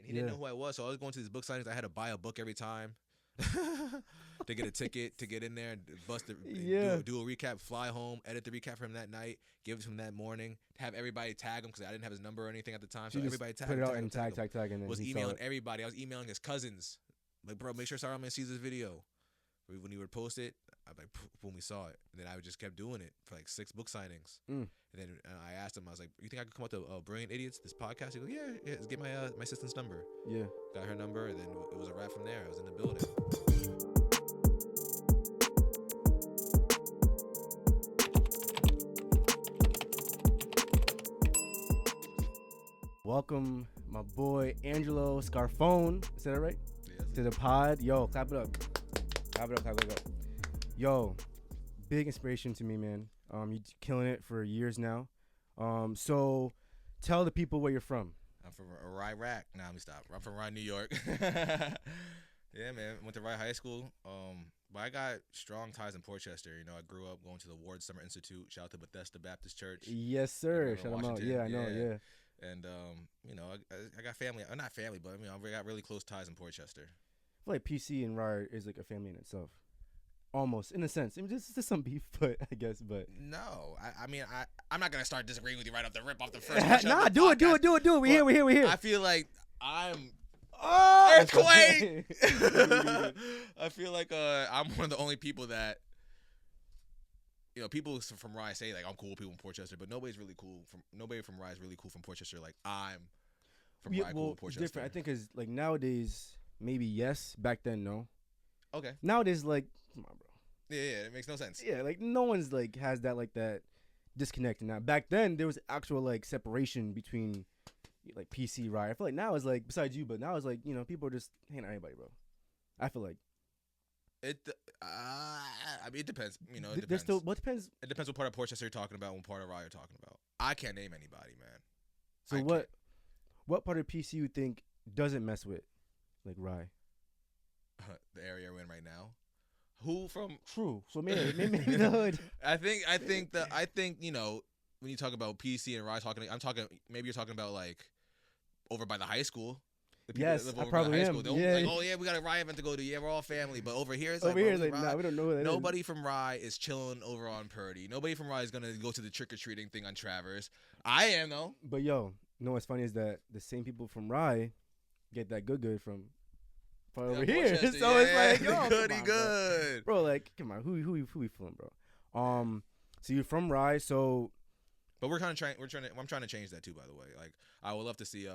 He didn't know who I was, so I was going to these book signings. I had to buy a book every time to get a ticket to get in there and do a recap, fly home, edit the recap for him that night, give it to him that morning, have everybody tag him because I didn't have his number or anything at the time. So everybody put it out and tag, and then was emailing everybody. I was emailing his cousins, like, bro, make sure Charlamagne sees this video. When he would post it, I'd be like, boom, we saw it. And then I just kept doing it for like 6 book signings. And then I asked him, I was like, you think I could come up to Brilliant Idiots, this podcast? He goes, yeah, let's get my assistant's number. Yeah. Got her number, and then it was a wrap from there. I was in the building. Welcome, my boy, Angelo Scarfone. Is that right? Yes. To the pod. Yo, clap it up. Clap it up. Yo, big inspiration to me, man. You're killing it for years now. So tell the people where you're from. I'm from Rye Rack. Nah, let me stop. I'm from Rye, New York. Yeah, man. Went to Rye High School. But I got strong ties in Portchester. You know, I grew up going to the Ward Summer Institute. Shout out to Bethesda Baptist Church. Yes, sir. Shout them out. Yeah, I know. Yeah. And you know, I got family. Not family, but I mean, I got really close ties in Portchester. I feel like PC and Rye is like a family in itself. Almost, in a sense. I mean, this is some beef, but I guess, but no, I mean, I'm not gonna start disagreeing with you right off the rip, off the first. Nah, do it. We here. I feel like I'm earthquake. I feel like I'm one of the only people that, you know, people from Rye say like I'm cool with people in Portchester, but nobody from Rye is really cool from Portchester. Like I'm from Rye cool with Portchester. It's different. I think because like nowadays maybe yes, back then no. Okay. Nowadays like come on, bro. Yeah, it makes no sense. Yeah, like no one's like has that disconnect now. Back then there was actual like separation between like PC Rye. I feel like now it's like besides you, but now it's like, you know, people are just hanging out anybody, bro. I feel like I mean, it depends. You know, it depends. Depends. It depends what part of Portchester you're talking about, and what part of Rye you're talking about. I can't name anybody, man. So what part of PC you think doesn't mess with like Rye? The area we're in right now. Who from? True. So maybe the hood. I think you know, when you talk about PC and Rye, maybe you're talking about like over by the high school. Yes, I probably am. Yeah. Like, oh yeah, we got a Rye event to go to. Yeah, we're all family. But over here, it's like, nah, we don't know that. Nobody from Rye is chilling over on Purdy. Nobody from Rye is gonna go to the trick or treating thing on Traverse. I am though. But yo, you know what's funny is that the same people from Rye get that good from over here. So it's like, yo, good. Bro, like, come on, who we fooling, bro? So you're from Rye, so. But I'm trying to change that too. By the way, like, I would love to see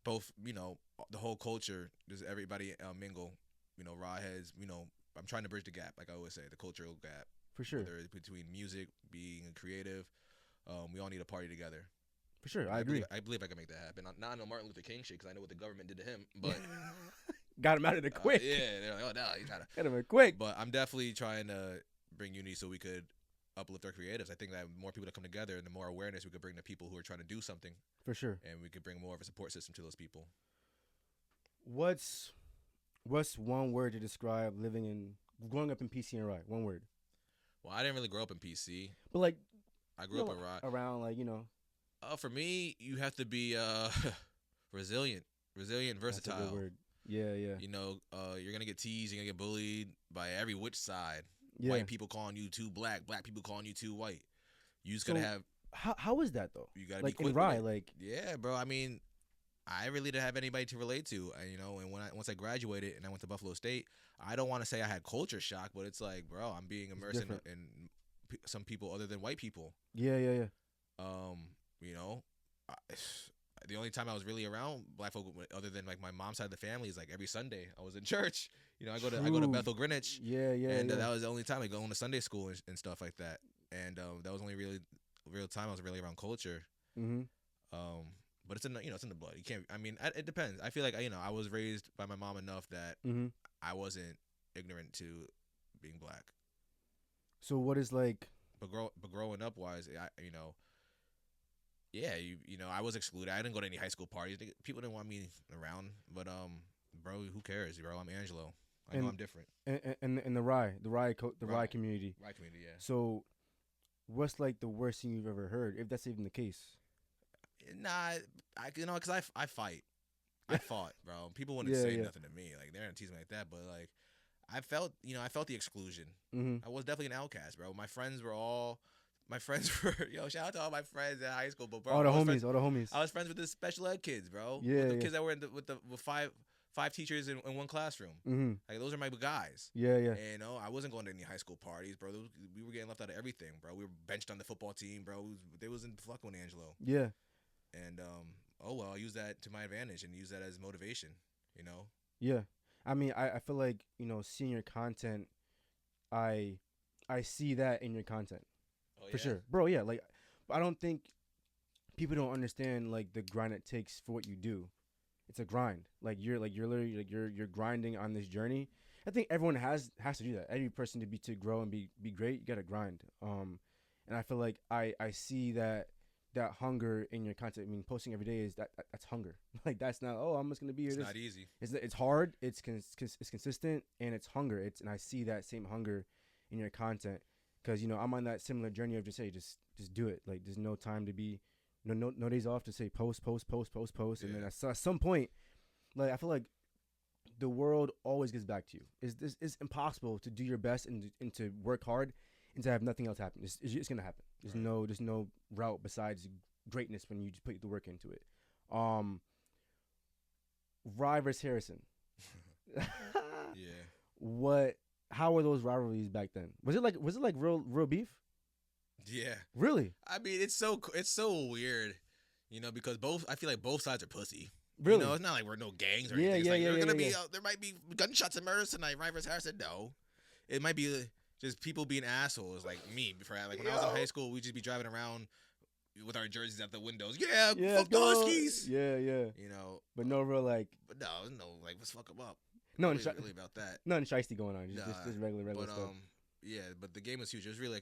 both, you know, the whole culture, just everybody mingle. You know, Rye has, you know, I'm trying to bridge the gap, like I always say, the cultural gap. For sure. Whether it's between music, being creative, we all need a party together. For sure, I agree. I believe I can make that happen. Not I know Martin Luther King shit because I know what the government did to him, but got him out of there quick. Yeah, they're like, oh no, you trying to get him out quick. But I'm definitely trying to bring unity so we could uplift our creatives. I think that more people that come together and the more awareness we could bring to people who are trying to do something. For sure. And we could bring more of a support system to those people. What's one word to describe growing up in PC and Rye? One word. Well, I didn't really grow up in PC. But like, I grew up in Rye. Around like, you know. For me, you have to be resilient, versatile. That's a good word. Yeah. You know, you're gonna get teased, you're gonna get bullied by every which side. Yeah. White people calling you too black people calling you too white. You just gotta have. How is that though? You gotta like be quick in Rye, with it. like. Yeah, bro. I mean, I really didn't have anybody to relate to. You know, and once I graduated and I went to Buffalo State, I don't want to say I had culture shock, but it's like, bro, I'm being immersed in some people other than white people. Yeah. You know, the only time I was really around black folk other than like my mom's side of the family is like every Sunday I was in church. You know, I go to Bethel Greenwich. Yeah. And that was the only time I go to Sunday school and stuff like that. And that was only real time I was really around culture. Mm-hmm. But it's in the blood. You can't. I mean, it depends. I feel like I was raised by my mom enough that I wasn't ignorant to being black. So what is like? But growing up wise, I was excluded. I didn't go to any high school parties. People didn't want me around. But bro, who cares, bro? I'm Angelo. I know I'm different. And the Rye community. Rye community, yeah. So, what's like the worst thing you've ever heard, if that's even the case? Nah, because I fight. I fought, bro. People wouldn't say nothing to me. Like, they're not teasing me like that, but like, I felt the exclusion. I was definitely an outcast, bro. My friends were, shout out to all my friends in high school, but bro, all the homies. I was friends with the special ed kids, bro. Yeah, with the kids that were with five teachers in one classroom. Like, those are my guys. Yeah. And I wasn't going to any high school parties, bro. We were getting left out of everything, bro. We were benched on the football team, bro. They was in fucking Angelo. Yeah. And I use that to my advantage and use that as motivation. Yeah. I mean, I feel like seeing your content, I see that in your content. For sure, bro. Yeah, like, I don't think people don't understand like the grind it takes for what you do. It's a grind. Like, you're literally like you're grinding on this journey. I think everyone has to do that. Every person to grow and be great, you gotta grind. And I feel like I see that hunger in your content. I mean, posting every day that's hunger. Like, that's not, I'm just gonna be here. It's not easy. It's hard. It's consistent, and it's hunger. And I see that same hunger in your content, because I'm on that similar journey of just do it. Like, there's no time to be no days off to say post, Yeah. and then at some point, like, I feel like the world always gets back to you. It's impossible to do your best and to work hard and to have nothing else happen. It's gonna happen. There's no route besides greatness when you just put the work into it. Rye versus Harrison. Yeah. How were those rivalries back then? Was it like real beef? Yeah. Really? I mean, it's so weird, because I feel like both sides are pussy. Really? It's not like we're no gangs or anything. It's there might be gunshots and murders tonight. Rye versus Harrison. No, it might be just people being assholes, like me. Like, when I was in high school, we'd just be driving around with our jerseys out the windows. Yeah, fuck the Huskies. Yeah. But no real like. But no, let's fuck them up. No, really about that. Nothing shiesty going on. Just regular stuff. Yeah, but the game was huge. It was really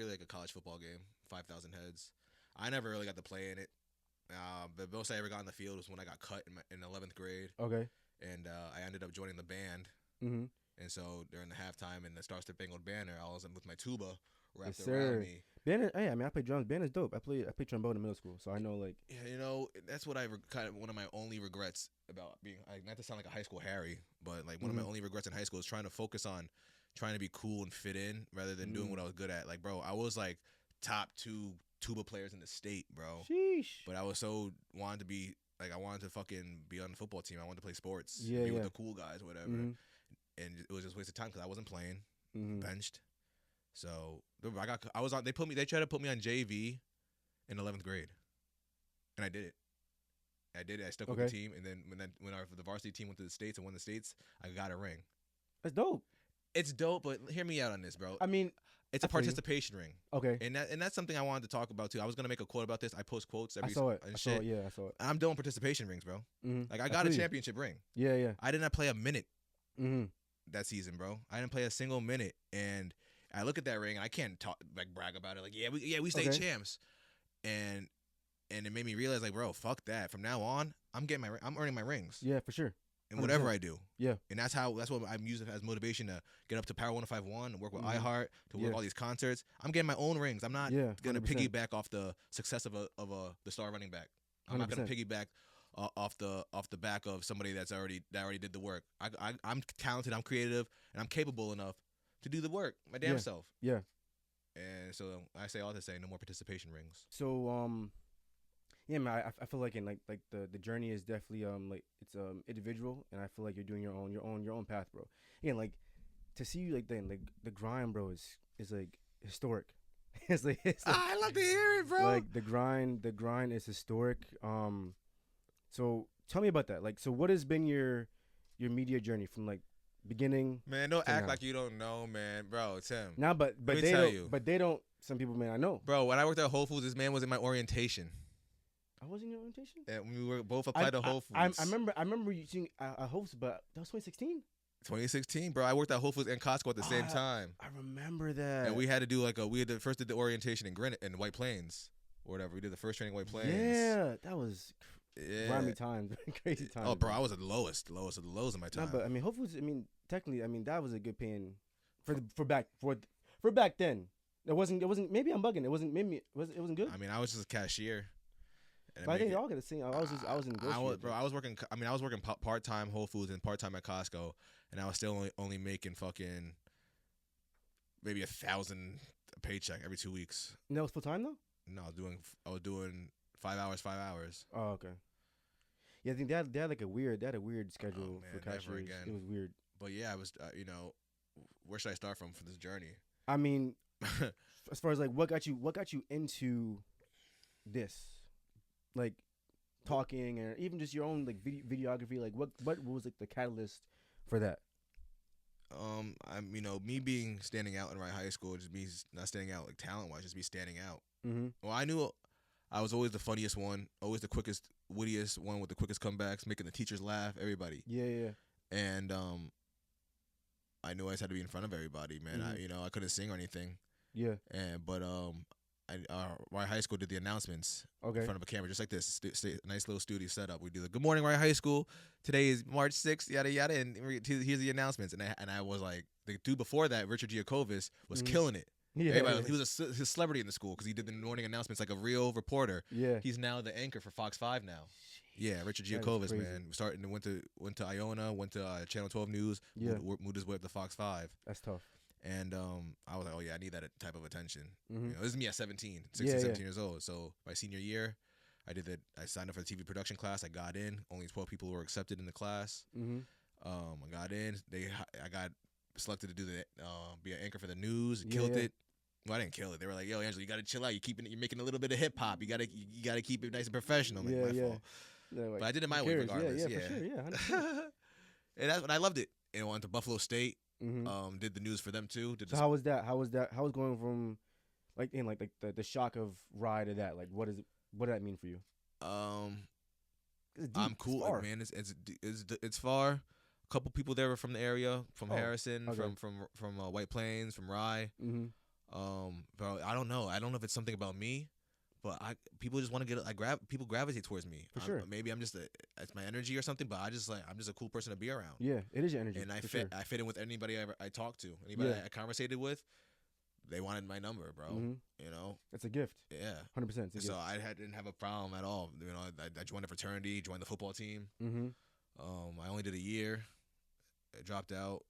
like a college football game. 5,000 heads. I never really got to play in it. The most I ever got in the field was when I got cut in 11th grade. Okay. And I ended up joining the band. Mm-hmm. And so during the halftime and the Star Spangled Banner, I was with my tuba wrapped yes, around me. Banner, hey, I mean, I play drums. Banner's dope. I played trombone in middle school, so I know, like. Yeah, that's what kind of one of my only regrets about being, like, not to sound like a high school Harry, but like one of my only regrets in high school is trying to focus on trying to be cool and fit in rather than doing what I was good at. Like, bro, I was like top 2 tuba players in the state, bro. Sheesh. But I was wanted to be like, I wanted to fucking be on the football team. I wanted to play sports, be with the cool guys, or whatever. And it was just a waste of time because I wasn't playing, benched. So they tried to put me on JV in 11th grade, and I did it. I stuck with the team, and then when the varsity team went to the states and won the states, I got a ring. That's dope. It's dope, but hear me out on this, bro. I mean, it's a participation ring. Okay. And that's something I wanted to talk about too. I was gonna make a quote about this. I post quotes every. I saw it. And I shit. saw it. Yeah, I saw it. I'm doing participation rings, bro. Like, I got a championship ring. Yeah. I did not play a minute that season, bro. I didn't play a single minute, and I look at that ring, and I can't brag about it. Like, we state champs, and it made me realize, like, bro, fuck that. From now on, I'm earning my rings. Yeah, for sure. And whatever I do. Yeah. And that's what I'm using as motivation to get up to Power 105.1 and work with iHeart, to work all these concerts. I'm getting my own rings. I'm not gonna piggyback off the success of the star running back. I'm 100%. Not gonna piggyback off the back of somebody that already did the work. I'm talented, I'm creative, and I'm capable enough to do the work my damn self. Yeah. And so I say all to say, no more participation rings. So yeah, man, I feel like the journey is definitely like it's individual, and I feel like you're doing your own path, bro. Yeah, like to see you like the grind, bro, is like historic. it's like I love to hear it, bro. Like the grind is historic. So tell me about that. Like, so what has been your media journey from like beginning? Man, don't act like you don't know, man, bro. Tim. Nah, but they don't. Some people may not know, bro. When I worked at Whole Foods, this man was in my orientation. I was in your orientation. And we were both applied to Whole Foods. I remember you seeing a host, but that was 2016. 2016, bro. I worked at Whole Foods and Costco at the same time. I remember that. And we had to do first did the orientation in White Plains or whatever. We did the first training in White Plains. Yeah, that was grimy times, crazy times. Oh, bro, I was at the lowest of the lows in my time. No, but I mean, Whole Foods. I mean, technically, I mean that was a good paying for back then. It wasn't. Maybe I'm bugging. It wasn't good. I mean, I was just a cashier. And But I think they all get the same. I was in the grocery. I was working. I mean, I was working part time Whole Foods and part time at Costco, and I was still only making fucking maybe 1,000 a paycheck every 2 weeks. And that was full time though. No, I was doing 5 hours, 5 hours. Oh, okay. Yeah, I think they had like a weird schedule for cashiers. It was weird. But yeah, I was where should I start from for this journey? I mean, as far as like what got you into this, like talking or even just your own like videography, like what was like the catalyst for that? I'm me being standing out in Wright High School, just me not standing out like talent wise, just me standing out. Mm-hmm. Well, I knew I was always the funniest one, always the quickest, wittiest one with the quickest comebacks, making the teachers laugh, everybody. Yeah. And I knew I just had to be in front of everybody, man. Mm-hmm. I couldn't sing or anything. Yeah. But Wright High School did the announcements in front of a camera, just like this. Nice little studio setup. We do the Good Morning Wright High School. Today is March 6th, yada yada, and here's the announcements. And I was like, the dude before that, Richard Giacovis, was killing it. Yeah, he was a celebrity in the school because he did the morning announcements like a real reporter. Yeah. He's now the anchor for Fox 5 now. Yeah, Richard Giacovis, man. Went to Iona, went to Channel 12 News, moved his way up to Fox 5. That's tough. And I was like, oh yeah, I need that type of attention. Mm-hmm. This is me at 16 years old. So my senior year, I signed up for the TV production class. I got in. Only 12 people were accepted in the class. Mm-hmm. I got in. I got selected to do be an anchor for the news. Killed it. Well, I didn't kill it. They were like, "Yo, Angelo, you gotta chill out. You're making a little bit of hip hop. You gotta keep it nice and professional." I'm like, my fault. Yeah, like, but I did it my way regardless. Yeah, for sure. Yeah, and I loved it. And went to Buffalo State. Mm-hmm. Did the news for them too. So how was that? How was going from like the shock of Rye to that? Like, what did that mean for you? I'm cool, man. It's far. A couple people there were from the area, from Harrison, okay. from White Plains, from Rye. Mm-hmm. But I don't know. I don't know if it's something about me, but people just want to get. People gravitate towards me. For sure. Maybe it's my energy or something. But I'm just a cool person to be around. Yeah, it is your energy. And I fit in with anybody I talked to, anybody I conversated with. They wanted my number, bro. Mm-hmm. It's a gift. Yeah, 100%. So didn't have a problem at all. I joined a fraternity, joined the football team. Mm-hmm. I only did a year. I dropped out.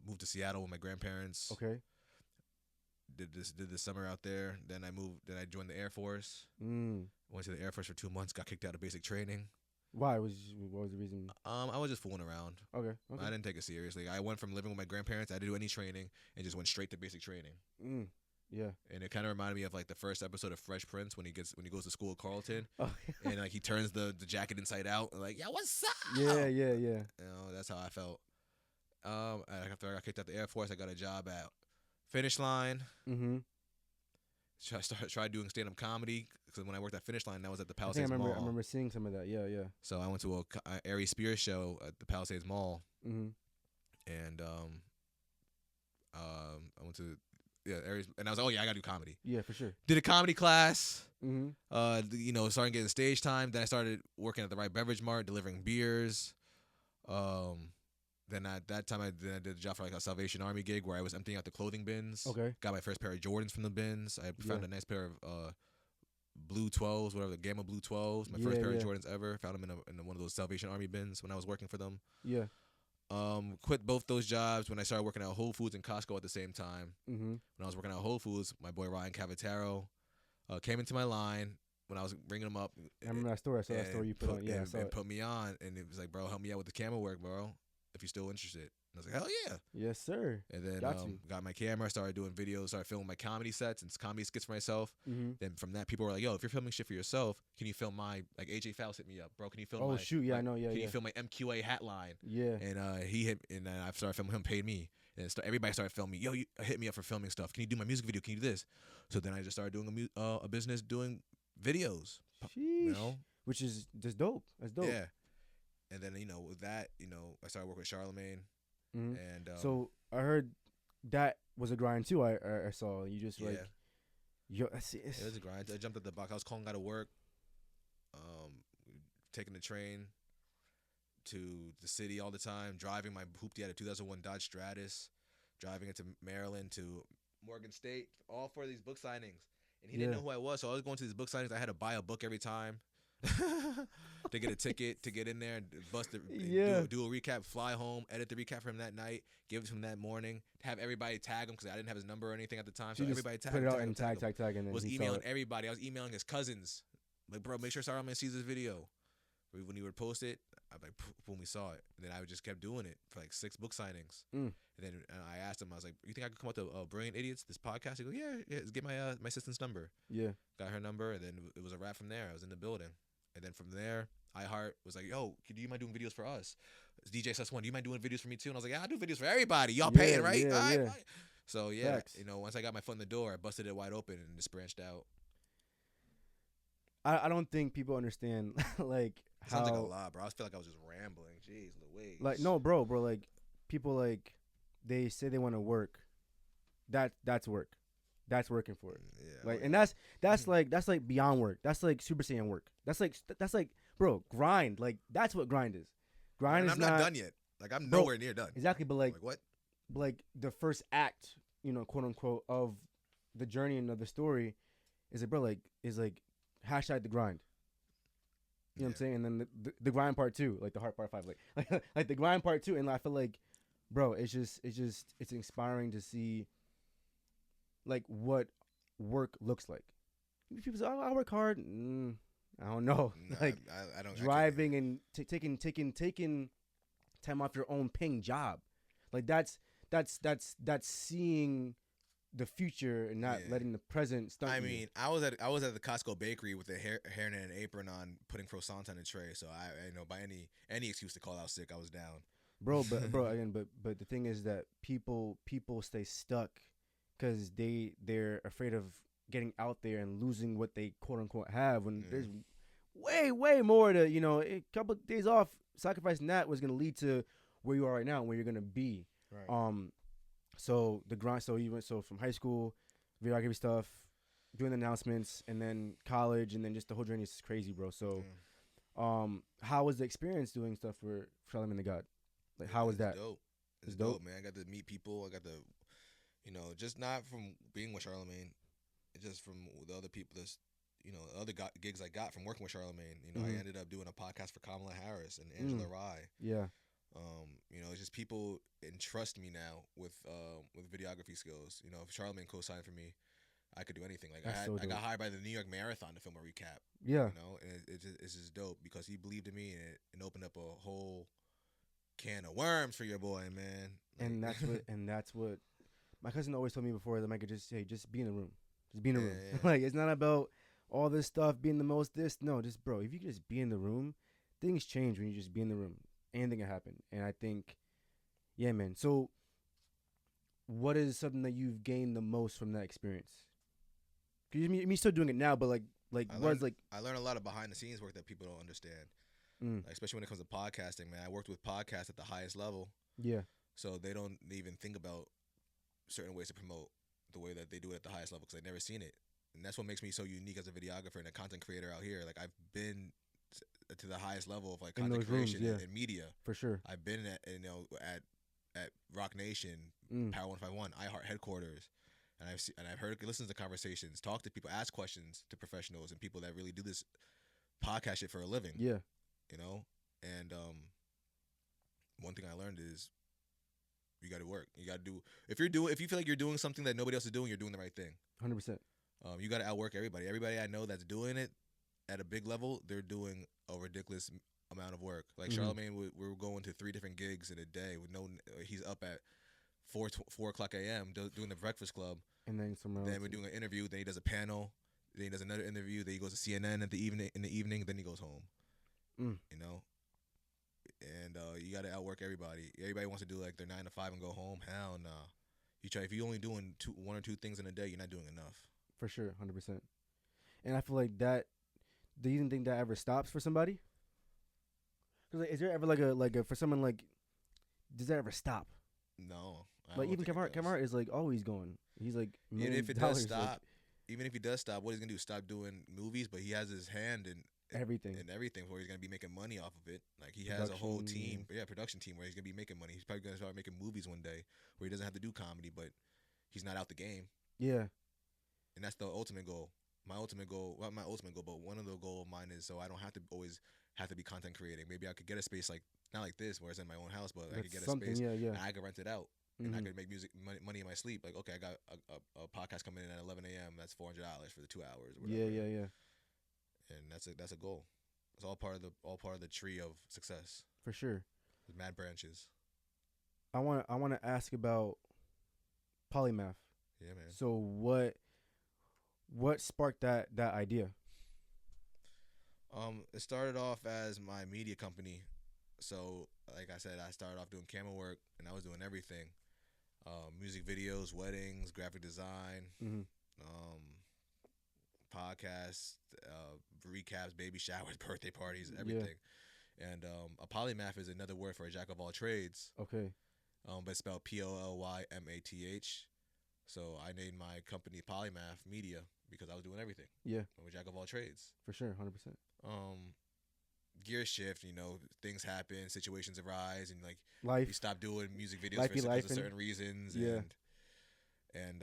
Moved to Seattle with my grandparents. Okay. Did this summer out there. Then I moved. Then I joined the Air Force. Went to the Air Force for 2 months. Got kicked out of basic training. Why? What was the reason? I was just fooling around. Okay. I didn't take it seriously. I went from living with my grandparents. I didn't do any training and just went straight to basic training. Yeah. And it kind of reminded me of like the first episode of Fresh Prince when he goes to school at Carleton. Oh. And like he turns the jacket inside out and like, yeah, what's up? Yeah. That's how I felt. After I got kicked out the Air Force, I got a job at Finish Line. Mm-hmm. Tried doing stand-up comedy because when I worked at Finish Line, that was at the Palisades Mall. I remember seeing some of that. Yeah. So I went to a Ari Spears show at the Palisades Mall. Mm-hmm. And I went to Aries, and I was like, oh yeah, I gotta do comedy. Yeah, for sure. Did a comedy class. Mm-hmm. Started getting stage time. Then I started working at the Right Beverage Mart, delivering beers. Then at that time, I did a job for like a Salvation Army gig where I was emptying out the clothing bins. Okay. Got my first pair of Jordans from the bins. I found a nice pair of blue 12s, whatever, the Gamma blue 12s. My first pair of Jordans ever. Found them in one of those Salvation Army bins when I was working for them. Yeah. Quit both those jobs when I started working at Whole Foods and Costco at the same time. Mm-hmm. When I was working at Whole Foods, my boy Ryan Cavataro came into my line when I was bringing him up. I remember that story. I saw that story you put on. Yeah, and put me on, and it was like, bro, help me out with the camera work, bro, if you're still interested. And I was like, hell yeah. Yes, sir. And then got my camera, started doing videos, started filming my comedy sets and comedy skits for myself. Mm-hmm. Then from that, people were like, yo, if you're filming shit for yourself, can you film my, like AJ Fowles hit me up, bro, can you film I know, yeah. Can you film my MQA hat line? Yeah. And he hit, and then I started filming him, paid me. And everybody started filming me. Yo, you hit me up for filming stuff. Can you do my music video? Can you do this? So then I just started doing a business doing videos. Sheesh. Which is just dope. That's dope. Yeah. And then, with that, I started working with Charlamagne. Mm-hmm. And so I heard that was a grind too. I saw you just like, yo, it was a grind. I jumped at the box. I was calling out of work, taking the train to the city all the time, driving my hoopty out of 2001 Dodge Stratus, driving into Maryland to Morgan State, all for these book signings. And he didn't know who I was, so I was going to these book signings. I had to buy a book every time to get a ticket to get in there and do a recap, fly home, edit the recap for him that night, give it to him that morning, have everybody tag him because I didn't have his number or anything at the time. So everybody tag him, and then was emailing everybody. I was emailing his cousins, like, bro, make sure Charlamagne sees this video. When he would post it, I'd like, boom, we saw it. And then I just kept doing it for like 6 book signings. And then I asked him, I was like, you think I could come out to Brilliant Idiots, this podcast? He goes, yeah, get my assistant's number. Yeah. Got her number, and then it was a wrap from there. I was in the building. And then from there, iHeart was like, yo, do you mind doing videos for us? DJ Sus1, do you mind doing videos for me too? And I was like, yeah, I do videos for everybody. Y'all paying, right? Yeah, all right, yeah. Fine. So, yeah, once I got my foot in the door, I busted it wide open and just branched out. I don't think people understand, like, it sounds like a lot, bro. I feel like I was just rambling. Jeez Louise. Like, no, bro, like, people, like, they say they want to work. That's work. That's working for it. Yeah, like, and that's like beyond work. That's like Super Saiyan work. That's like, bro, grind. Like, that's what grind is. Grind is I'm not done yet. Like, I'm nowhere near done. Exactly, but like what? But like the first act, quote unquote, of the journey and of the story, is like, bro, like, is like hashtag the grind. You know what I'm saying? And then the grind part 2, like the hard part 5, like the grind part 2, and I feel like, bro, it's inspiring to see, like, what work looks like. People say, "Oh, I work hard." I don't know. No, like, I don't. Driving and taking time off your own paying job, like that's seeing the future and not letting the present stunt I mean, I was at the Costco bakery with a hairnet and apron on, putting croissants on the tray. So I by any excuse to call out sick, I was down. Bro, but the thing is that people stay stuck because they're afraid of getting out there and losing what they quote unquote have, when there's way more to, a couple of days off, sacrificing that was gonna lead to where you are right now and where you're gonna be. Right. So the grind. So you went from high school, videography stuff, doing the announcements, and then college, and then just the whole journey is crazy, bro. So, how was the experience doing stuff for Charlamagne the God? Like, how was that? Dope. It's dope, man. I got to meet people. I got to, just not from being with Charlamagne, just from the other people. That's, other gigs I got from working with Charlamagne. I ended up doing a podcast for Kamala Harris and Angela Rye. Yeah. It's just people entrust me now with videography skills. If Charlamagne co-signed for me, I could do anything. Like, I got hired by the New York Marathon to film a recap. Yeah. And it's just dope because he believed in me, and it opened up a whole can of worms for your boy, man. Like, and that's what my cousin always told me before, that I could just be in the room. Just be in the room. Yeah. Like, it's not about all this stuff being the most no, just, bro, if you just be in the room, things change when you just be in the room. Anything can happen. And I think, yeah, man. So what is something that you've gained the most from that experience? Because you're still doing it now, but I learned a lot of behind the scenes work that people don't understand. Like, especially when it comes to podcasting, man. I worked with podcasts at the highest level. Yeah. So they don't even think about certain ways to promote the way that they do it at the highest level, because they've never seen it. And that's what makes me so unique as a videographer and a content creator out here. Like, I've been to the highest level of, like, content creation and media. For sure. I've been at Rock Nation, Power 151, iHeart headquarters. And I've heard, listened to conversations, talk to people, ask questions to professionals and people that really do this podcast shit for a living. Yeah. And one thing I learned is you got to work. You got to do, if you feel like you're doing something that nobody else is doing, you're doing the right thing. 100%. You got to outwork everybody. Everybody I know that's doing it at a big level, they're doing a ridiculous amount of work. Like, Charlamagne, we're going to 3 different gigs in a day with he's up at 4 o'clock a.m. doing the Breakfast Club. And then we're doing an interview. Then he does a panel. Then he does another interview. Then he goes to CNN in the evening. Then he goes home. And you got to outwork everybody. Everybody wants to do, like, their 9 to 5 and go home. Hell no. If you're only doing 1 or 2 things in a day, you're not doing enough. For sure, 100%. And I feel like that. Do you even think that ever stops for somebody? Because, like, is there ever like a for someone, like, does that ever stop? No. Like, even Kevin Hart is, like, always going. He's like, and if it does stop, even if he does stop, what he's gonna do? Stop doing movies? But he has his hand in everything, where he's gonna be making money off of it. Like, he has a whole team, production team, where he's gonna be making money. He's probably gonna start making movies one day where he doesn't have to do comedy, but he's not out the game. Yeah. and that's the ultimate goal. My ultimate goal, well, not my ultimate goal, but one of the goal of mine is so I don't have to always have to be content creating. Maybe I could get a space like not like this where it's in my own house, but I could get a space and I could rent it out and I could make music money in my sleep. Like, okay, I got a podcast coming in at 11 a.m. That's $400 for the 2 hours. Or whatever. Yeah. And that's a goal. It's all part of the tree of success. For sure. With mad branches. I want to ask about Polymath. Yeah, man. So what sparked that idea? It started off as my media company. So, like I said, I started off doing camera work, and I was doing everything. Music videos, weddings, graphic design, podcasts, recaps, baby showers, birthday parties, everything. Yeah. And a polymath is another word for a jack of all trades. Okay. But it's spelled Polymath. So I named my company Polymath Media because I was doing everything. Yeah. I'm a jack of all trades. For sure, 100%. Gears shift, things happen, situations arise, and like life. You stop doing music videos because of certain reasons. Yeah. And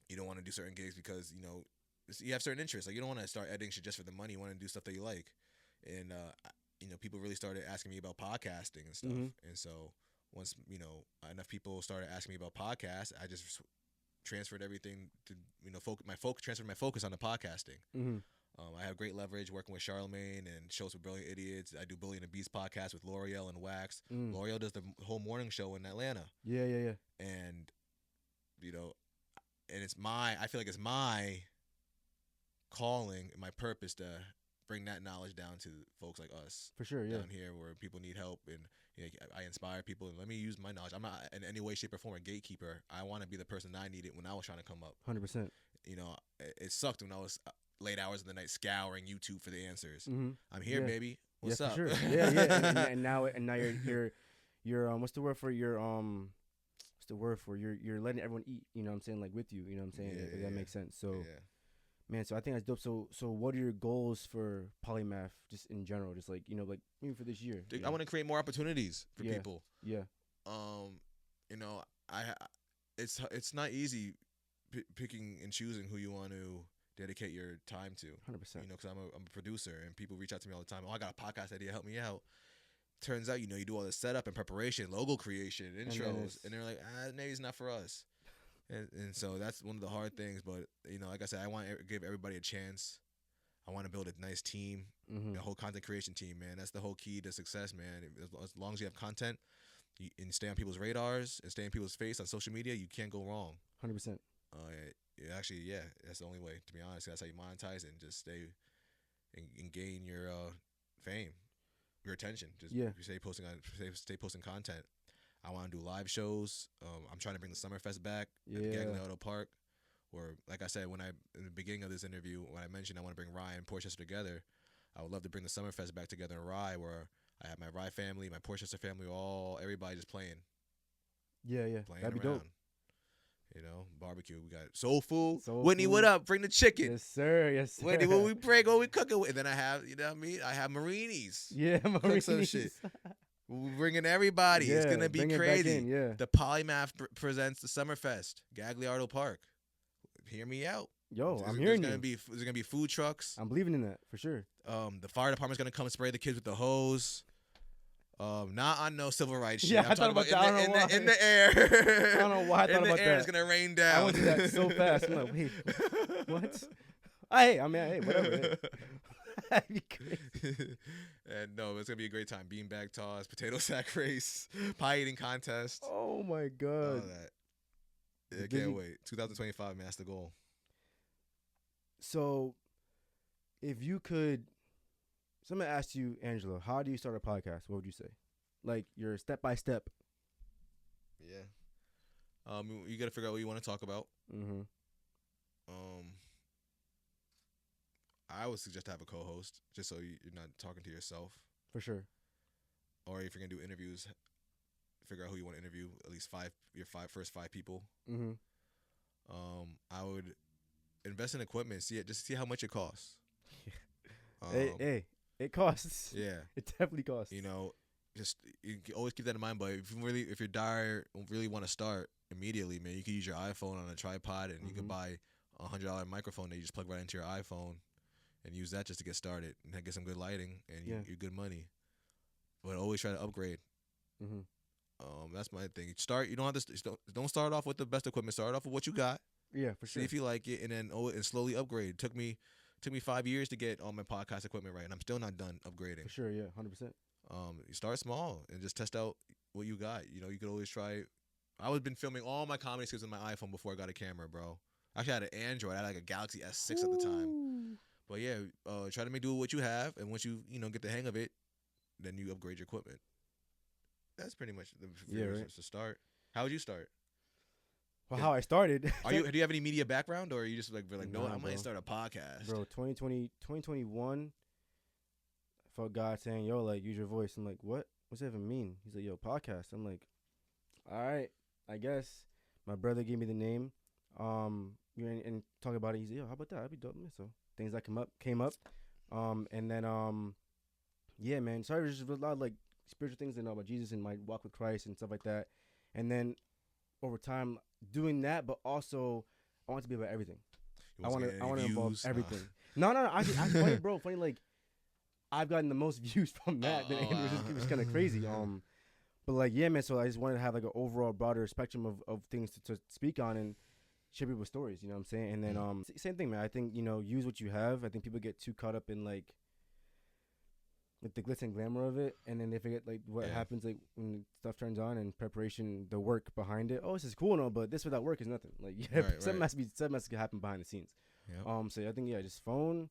you don't want to do certain gigs because, you have certain interests. Like you don't want to start editing shit just for the money. You want to do stuff that you like. And, people really started asking me about podcasting and stuff. Mm-hmm. And so once, enough people started asking me about podcasts, I just transferred everything to, transferred my focus on the podcasting. Mm-hmm. I have great leverage working with Charlamagne and shows with Brilliant Idiots. I do Bully and the Beast podcast with L'Oreal and Wax. L'Oreal does the whole morning show in Atlanta. Yeah. And, and I feel like it's my calling and my purpose to bring that knowledge down to folks like us. For sure, yeah. Down here where people need help and I inspire people and let me use my knowledge. I'm not in any way, shape, or form a gatekeeper. I want to be the person I needed when I was trying to come up. 100%. It sucked when I was late hours of the night scouring YouTube for the answers. Mm-hmm. I'm here, baby. What's up? For sure. Yeah. and now you're what's the word for you're letting everyone eat. You know what I'm saying? Like with you. You know what I'm saying? If that makes sense. So. Yeah. Man, so I think that's dope. So what are your goals for Polymath, just in general, just like maybe for this year? I want to create more opportunities for people. Yeah. It's not easy picking and choosing who you want to dedicate your time to. 100%. Because I'm a producer and people reach out to me all the time. Oh, I got a podcast idea. Help me out. Turns out, you do all the setup and preparation, logo creation, intros, and they're like, maybe it's not for us. And so that's one of the hard things, but like I said, I want to give everybody a chance. I want to build a nice team, a whole content creation team, man. That's the whole key to success, man. As long as you have content and stay on people's radars and stay in people's face on social media, you can't go wrong. 100%. Actually, that's the only way. To be honest, that's how you monetize and just stay and gain your fame, your attention. Just stay posting content. I want to do live shows. I'm trying to bring the Summerfest back at the Gagliardo Park. Or, like I said, in the beginning of this interview, when I mentioned I want to bring Rye and Portchester together, I would love to bring the Summerfest back together in Rye, where I have my Rye family, my Portchester family, everybody just playing. Yeah. Playing That'd be around. Dope. Barbecue. We got soul food. Whitney, what up? Bring the chicken. Yes, sir. Whitney, what we bring, what we cooking with. And then I have, I have Marinis. Yeah, Marinis. Cook some shit. We're bringing everybody. It's gonna be crazy. The Polymath presents the Summerfest, Gagliardo Park. Hear me out. Yo, I'm hearing you. There's gonna be food trucks. I'm believing in that for sure. The fire department's gonna come spray the kids with the hose. Not on no civil rights shit. Yeah, I'm talking about that. In the air. I don't know why I thought about that. In the air, it's gonna rain down. I went to that so fast. I'm like, wait, what? Hey, whatever. Hey. That'd be crazy. And no, it's gonna be a great time. Beanbag toss, potato sack race, pie eating contest. Oh my god! All that. Yeah, can't wait. 2025, man. That's the goal. So, if you could, someone asked you, Angelo, how do you start a podcast? What would you say? Like your step by step. Yeah. You got to figure out what you want to talk about. Mm-hmm. I would suggest to have a co-host, just so you're not talking to yourself. For sure. Or if you're gonna do interviews, figure out who you want to interview. At least first five people. Mm-hmm. I would invest in equipment. Just see how much it costs. Hey, it costs. Yeah, it definitely costs. Just you always keep that in mind. But if you're dire, really want to start immediately, man, you can use your iPhone on a tripod, and you can buy $100 microphone that you just plug right into your iPhone and use that just to get started and then get some good lighting and you're good money. But always try to upgrade. Mm-hmm. That's my thing. You don't have to don't start off with the best equipment. Start off with what you got. Yeah, for sure. See if you like it, and then and slowly upgrade. It took me 5 years to get all my podcast equipment right, and I'm still not done upgrading. For sure, yeah, 100%. You start small and just test out what you got. You know, you could always try. I was been filming all my comedy skits on my iPhone before I got a camera, bro. Actually, I had an Android. I had like a Galaxy S6 at the time. But yeah, try to do what you have, and once you get the hang of it, then you upgrade your equipment. That's pretty much the start. How would you start? Well, how I started. Do you have any media background, or are you just like no, I might start a podcast? Bro, 2021, I felt God saying, yo, like, use your voice. I'm like, what? What's that even mean? He's like, yo, podcast. I'm like, all right, I guess. My brother gave me the name. And talk about it. He's like, yo, how about that? That'd be dope. So things that came up. And then, yeah, man. Sorry, there's just a lot of like spiritual things that know about Jesus and my walk with Christ and stuff like that. And then over time doing that, but also I want it to be about everything. I want to involve everything. No. Actually, funny, bro. Funny, like I've gotten the most views from that. It was kind of crazy. But like, yeah, man. So I just wanted to have like an overall broader spectrum of things to speak on and share people's stories. You know what I'm saying? And then same thing, man. I think use what you have. I think people get too caught up in like the glitz and glamour of it, and then they forget like what happens like when stuff turns on and preparation, the work behind it. Oh, this is cool and all, but this without work is nothing. Like something has to happen behind the scenes. Yep. So I think just phone.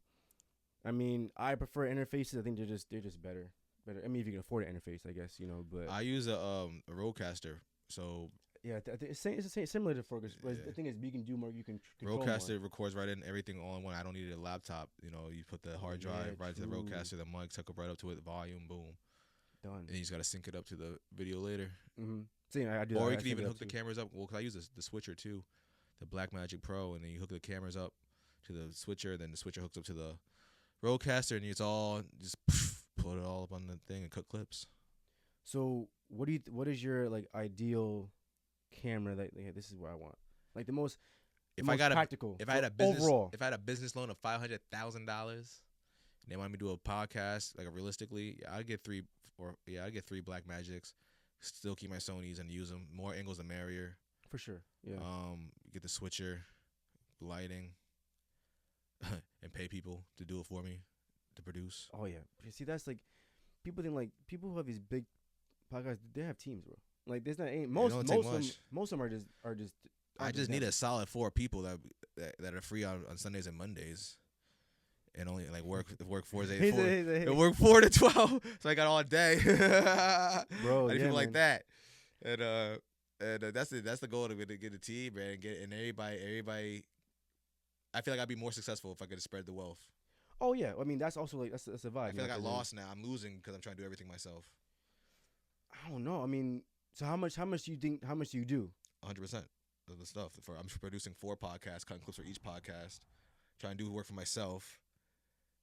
I mean, I prefer interfaces. I think they're just better. I mean, if you can afford an interface, I guess But I use a Rodecaster. So yeah, it's similar to Focus. But the thing is, you can do more. You can Rodecaster records right in everything all in one. I don't need a laptop. You put the hard drive right to the Rodecaster, the mic, hook up right up to it, the volume, boom, done. And you just gotta sync it up to the video later. Mm-hmm. See, I do. Or you can even hook the cameras up. Well, 'cause I use the switcher too, the Blackmagic Pro, and then you hook the cameras up to the switcher. Then the switcher hooks up to the Rodecaster, and it's all just put it all up on the thing and cut clips. So what is your like ideal camera that this is what I want, like the most practical. If I had a business loan of $500,000 and they want me to do a podcast, like realistically, I'd get three Blackmagics, still keep my Sonys and use them. More angles the merrier. For sure. Yeah. Get the switcher, lighting, and pay people to do it for me, to produce. Oh yeah. See, that's like people think like people who have these big podcasts, they have teams, bro. Like there's not most of them are just. I just need a solid 4 people that are free on Sundays and Mondays, and only like work 4 days. Work 4 to 12, so I got all day. Bro, I need people like that, and that's the goal to get a team, man. And everybody. I feel like I'd be more successful if I could spread the wealth. Oh yeah, I mean that's also like that's a vibe. I feel like I lost now. I'm losing because I'm trying to do everything myself. I don't know. I mean, so how much do you think? How much do you do? 100% of the stuff. I'm producing 4 podcasts, cutting clips for each podcast, trying to do work for myself,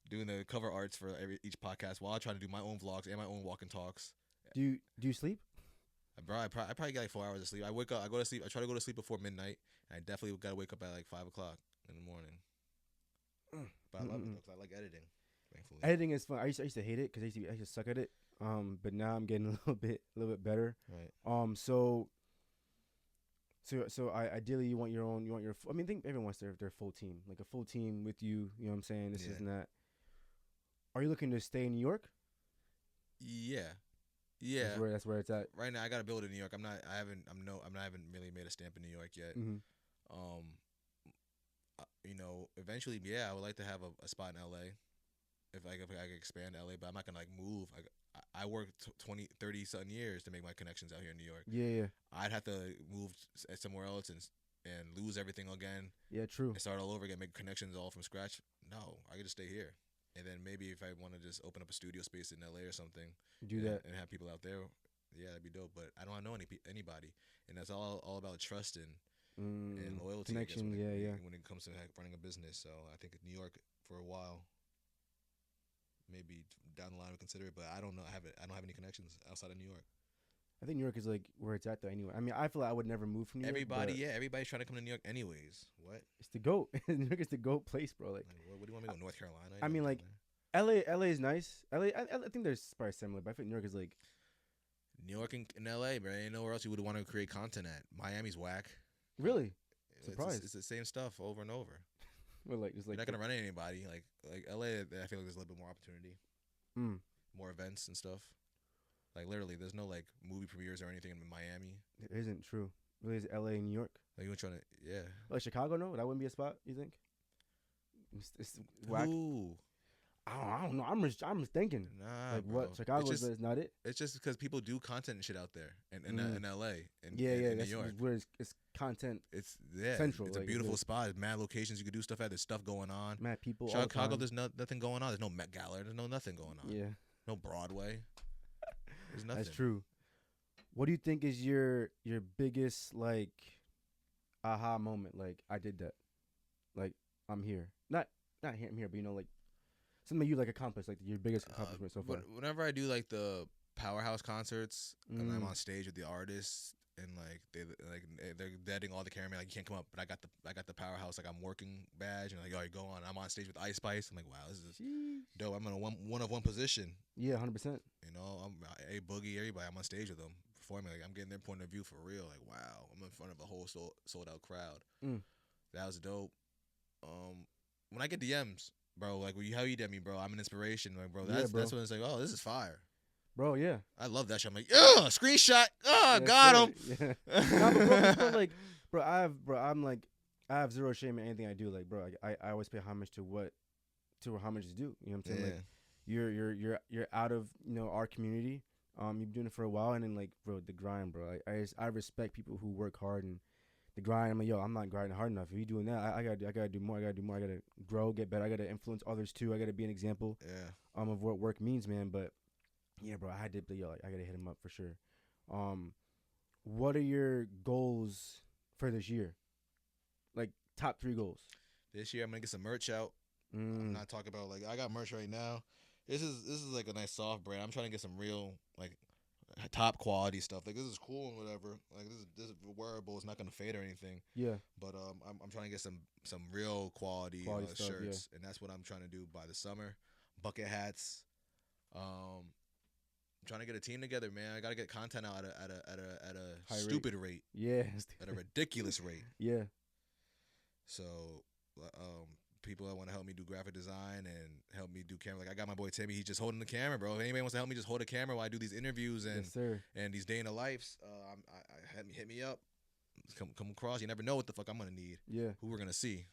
doing the cover arts for each podcast while I try to do my own vlogs and my own walk and talks. Do you sleep? Bro, I probably get like 4 hours of sleep. I wake up, I go to sleep. I try to go to sleep before midnight, and I definitely got to wake up at like 5 o'clock in the morning. But I love it because I like editing. Thankfully, editing is fun. I used to hate it because I used to suck at it. But now I'm getting a little bit better. Right. So I ideally you want your. I mean, I think everyone wants their full team, like a full team with you. You know what I'm saying? This and that. Are you looking to stay in New York? Yeah. That's where it's at. Right now, I got to build in New York. I haven't really made a stamp in New York yet. Mm-hmm. Eventually, I would like to have a spot in LA. If I could expand LA, but I'm not gonna like move. I worked 20, 30 something years to make my connections out here in New York. Yeah. I'd have to move somewhere else and lose everything again. Yeah, true. And start all over again, make connections all from scratch. No, I could just stay here. And then maybe if I want to just open up a studio space in LA or something, do that and have people out there. Yeah, that'd be dope. But I don't know anybody, and that's all about trust and loyalty. Connection. When it comes to running a business, so I think New York for a while. Maybe down the line we consider it, but I don't know. I don't have any connections outside of New York. I think New York is like where it's at though. Anyway, I mean, I feel like I would never move from New Everybody, York. everybody's trying to come to New York anyways. What? It's the goat. New York is the goat place, bro. Like What do you want me to go? North Carolina? I mean, like LA is nice. I think there's probably similar, but I think New York is like New York and LA, bro. Ain't nowhere else you would want to create content at. Miami's whack. really Surprised. It's the same stuff over and over. well, like it's You're like not gonna run into anybody. Like LA, I feel like there's a little bit more opportunity, more events and stuff. Like literally, there's no like movie premieres or anything in Miami. It isn't true. Really, is LA and New York? Like you were trying to, yeah. Like Chicago, no, that wouldn't be a spot. You think? It's whack. Ooh. I don't know. I'm just thinking. Nah, like bro. what? Chicago is not it. It's just because people do content and shit out there in LA and Yeah, in New that's York. where it's content. It's central. It's a like, beautiful spot. There's mad locations you could do stuff at. There's stuff going on. Mad people. Chicago, there's nothing going on. There's no Met Gala. There's nothing going on. Yeah. No Broadway. There's nothing. That's true. What do you think is your biggest like aha moment? Like I did that. Like I'm here. Not here. I'm here. But you know, like something you like accomplished. Like your biggest accomplishment so far. Whenever I do like the powerhouse concerts and I'm on stage with the artists and like they're deading all the cameramen, like you can't come up, but I got the powerhouse like I'm working badge and like yo, you go on. I'm on stage with Ice Spice. I'm like, wow, this is dope. I'm in a one of one position. Yeah, 100%. You know, I'm a Boogie, everybody. I'm on stage with them performing. Like I'm getting their point of view for real. Like wow, I'm in front of a whole sold out crowd. That was dope. When I get DMs, bro, like how you DM me, bro, I'm an inspiration. Like bro, that's when it's like, oh, this is fire. Bro, yeah. I love that shit. I'm like, screenshot. Got him. Yeah. No, bro, like, I have zero shame in anything I do. Like, bro, I always pay homage to what homage is due. You know what I'm saying? Like, you're out of our community. You've been doing it for a while, and then like, bro, the grind, bro. I respect people who work hard and the grind. I'm like, yo, I'm not grinding hard enough. If you doing that, I gotta do more. I gotta grow, get better. I gotta influence others too. I gotta be an example. Yeah. Of what work means, man. But yeah, bro, I gotta hit him up for sure. What are your goals for this year? Like top 3 goals. This year I'm gonna get some merch out. I'm not talking about like I got merch right now. This is like a nice soft brand. I'm trying to get some real like top quality stuff. Like this is cool and whatever. Like this is wearable. It's not gonna fade or anything. Yeah. But I'm trying to get some real quality stuff, shirts, and that's what I'm trying to do by the summer. Bucket hats. I'm trying to get a team together, man. I gotta get content out at a stupid rate. Yeah. At a ridiculous rate. Yeah. So, people that want to help me do graphic design and help me do camera, like I got my boy Timmy. He's just holding the camera, bro. If anybody wants to help me just hold a camera while I do these interviews and these day in the lives, hit me up. Come across. You never know what the fuck I'm gonna need. Yeah. Who we're gonna see.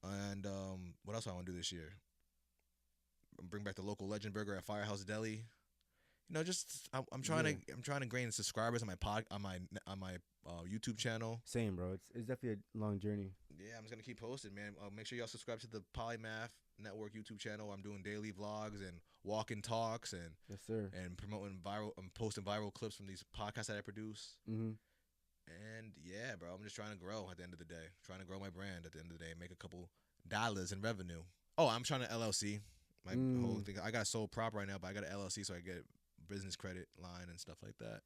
And what else do I want to do this year? Bring back the local legend burger at Firehouse Deli. Just I'm trying to gain subscribers on my YouTube channel. Same, bro. It's definitely a long journey. Yeah, I'm just gonna keep posting, man. Make sure y'all subscribe to the Polymath Network YouTube channel. I'm doing daily vlogs and walk-in talks and yes, sir. And promoting I'm posting viral clips from these podcasts that I produce. And yeah, bro, I'm just trying to grow at the end of the day. Trying to grow my brand at the end of the day, make a couple dollars in revenue. Oh, I'm trying to LLC. My whole thing. I got a sole prop right now, but I got an LLC, so I get business credit line and stuff like that.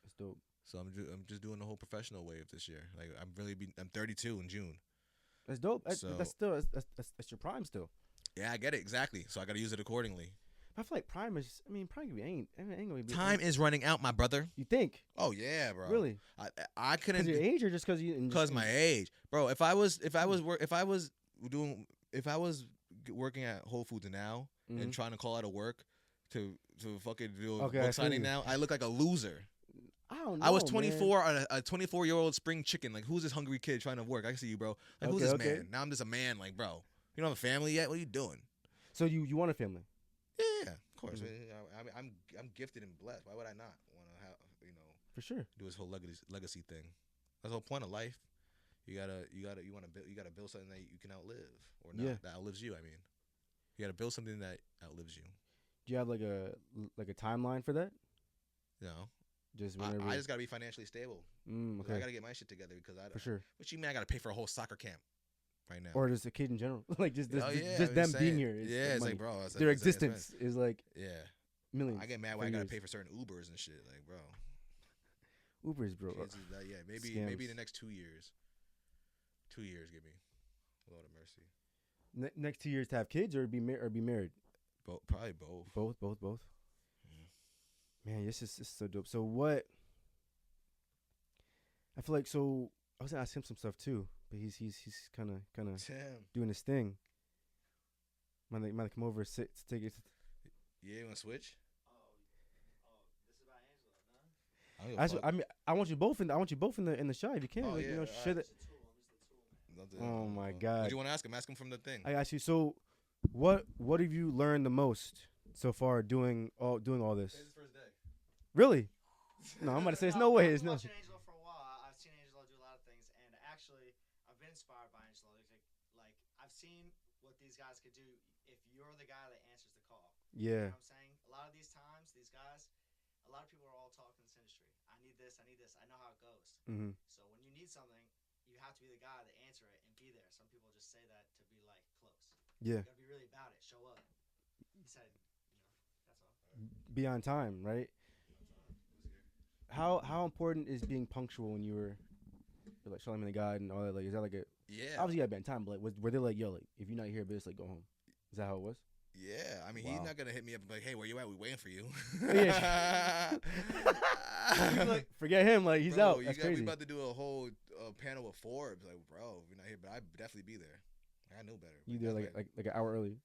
That's dope. So I'm just doing the whole professional wave this year. Like I'm 32 in June. That's dope. That's your prime still. Yeah, I get it exactly. So I got to use it accordingly. I feel like prime ain't gonna be. Time is running out, my brother. You think? Oh yeah, bro. Really? I couldn't. Because your age, or just because you? Because my age, bro. If I was working at Whole Foods now and trying to call out of work to fucking do a book signing now, I look like a loser. I don't know. I was 24 on a 24-year-old spring chicken. Like, who's this hungry kid trying to work? I see you, bro. Like, who's this man? Now I'm just a man. Like, bro, you don't have a family yet? What are you doing? So you want a family? Yeah, of course. I'm gifted and blessed. Why would I not want to have for sure do this whole legacy thing? That's the whole point of life. You gotta build something that you can outlive or not that outlives you. I mean, you gotta build something that outlives you. Do you have like a timeline for that? No. Just whenever. I just gotta be financially stable. Okay. I gotta get my shit together because I for sure. What you mean? I gotta pay for a whole soccer camp right now, or just a kid in general, like just them them being here. It's like bro, their existence is like millions. I get mad when I gotta pay for certain Ubers and shit. Like bro, Ubers, bro. Kids is that, yeah, maybe Scams. maybe the next 2 years. 2 years, give me. Lord of mercy. Next 2 years to have kids or be married. Probably both. Both. Mm. Man, this is so dope. So what? I feel like so. I was gonna ask him some stuff too, but he's kind of Damn. doing his thing. Might come over, sit, take it. Yeah, you wanna switch? This is about Angelo, no? I mean, I want you both in the shot if you can. Oh, like, yeah, you know, alright. share that. I'm just the tool, man. Oh my What God. do you want to ask him? Ask him from the thing. I ask you. So, what have you learned the most so far doing all this? Today's his first day. Really? No, I'm about to say there's no way. I've There's been no. watching Angelo for a while. I've seen Angelo do a lot of things, and actually, I've been inspired by Angelo. Like I've seen what these guys could do if you're the guy that answers the call. You Yeah. know what I'm saying? A lot of these times, these guys, a lot of people are all talking in this industry. I need this. I know how it goes. Mm-hmm. So when you need something, you have to be the guy that answer it and be there. Some people just say that to be like close. Yeah. You gotta be really about it. Show up. He said, that's all. Be on time, right? How important is being punctual when you're like Charlamagne the God and all that? Like, is that like a Yeah. obviously you gotta be on time, but like, were they like, yo, like if you're not here, bitch, like go home? Is that how it was? Yeah. I mean, he's Wow. not gonna hit me up and be like, "Hey, where you at? We waiting for you." Like, forget him, like he's Bro, out. That's we crazy. about to do a whole panel with Forbes. Like, bro, if you're not here, but I'd definitely be there. I know better. You there That's like an hour early.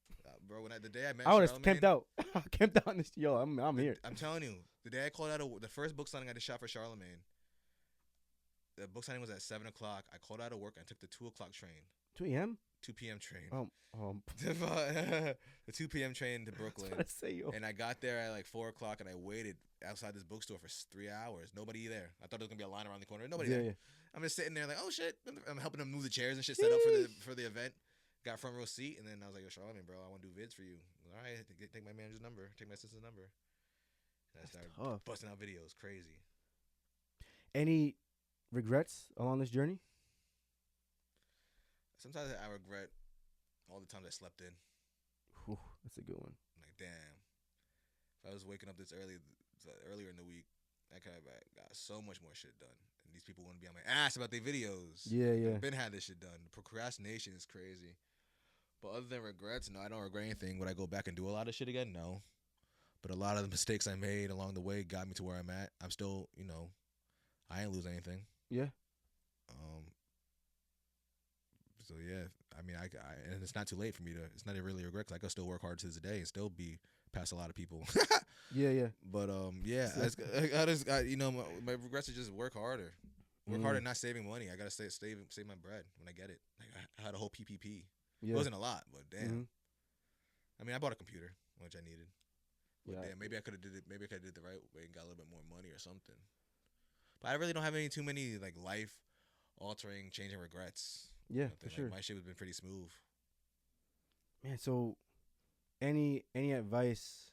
bro. When the day I met I would have Charlamagne, camped out. Camped out in this. Yo, I'm here. I'm telling you, the day I called out the first book signing I just shot for Charlamagne. The book signing was at 7 o'clock. I called out of work. I took the 2 o'clock train, 2 a.m. 2 p.m. train, the 2 p.m. train to Brooklyn. Let's say, yo. And I got there at like 4 o'clock, and I waited outside this bookstore for 3 hours. Nobody there. I thought there was gonna be a line around the corner. Nobody Yeah, there. yeah. I'm just sitting there like, oh shit. I'm helping them move the chairs and shit set up for the event. Got front row seat, and then I was like, yo, Charlamagne, bro, I want to do vids for you. All right, take my manager's number, take my assistant's number. And I started Tough. busting out videos, crazy. Any regrets along this journey? Sometimes I regret all the times I slept in. Whew, that's a good one. I'm like, damn. If I was waking up this earlier in the week, I could have got so much more shit done. And these people want to be on my ass about their videos. Yeah, yeah. I've been had this shit done. Procrastination is crazy. But other than regrets, no, I don't regret anything. Would I go back and do a lot of shit again? No. But a lot of the mistakes I made along the way got me to where I'm at. I'm still, I ain't lose anything. Yeah. So yeah, I mean, I and it's not too late for me to. It's not really a regret 'cause I can still work hard to this day and still be past a lot of people. Yeah, yeah. But yeah, my regrets are just work harder. Work harder, not saving money. I gotta save my bread when I get it. Like I had a whole PPP. Yeah. It wasn't a lot, but damn. Mhm. I mean, I bought a computer, which I needed. But Yeah. damn, maybe I could have did it. Maybe I could have did it the right way and got a little bit more money or something. But I really don't have too many like life altering, changing regrets. Yeah, Nothing. for sure. Like, my shit has been pretty smooth. Man, so any advice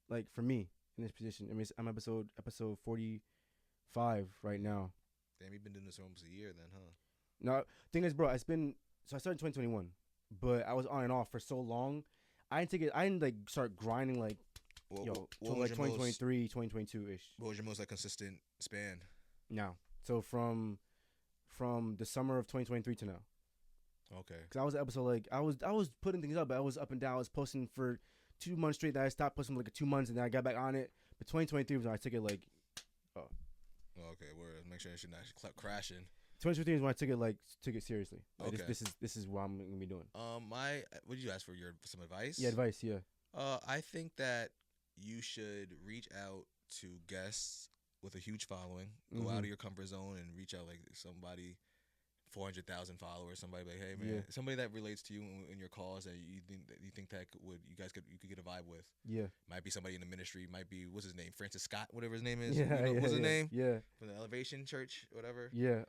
like for me in this position? I mean, I'm episode 45 right now. Damn, you've been doing this for almost a year then, huh? No, thing is, bro, I started in 2021, but I was on and off for so long. I didn't like start grinding like What till was like your 2023, 2022 ish. What was your most like consistent span? Now, so from the summer of 2023 to now. Okay. Cause I was episode like I was putting things up, but I was up and down. I was posting for 2 months straight. Then I stopped posting for like 2 months, and then I got back on it. But 2023 was when I took it like. Okay, word. Make sure it should not crashing. 2023 is when I took it seriously. Like, Okay. This is what I'm gonna be doing. What did you ask for? Some advice? Yeah, advice. Yeah. I think that you should reach out to guests with a huge following. Go Mhm. out of your comfort zone and reach out like somebody, 400,000 followers. Somebody like, hey man, Yeah. somebody that relates to you in your cause that you think that you could get a vibe with. Yeah. Might be somebody in the ministry. Might be what's his name, Francis Scott, whatever his name is. Yeah. What's his name? Yeah. From the Elevation Church, whatever. Yeah.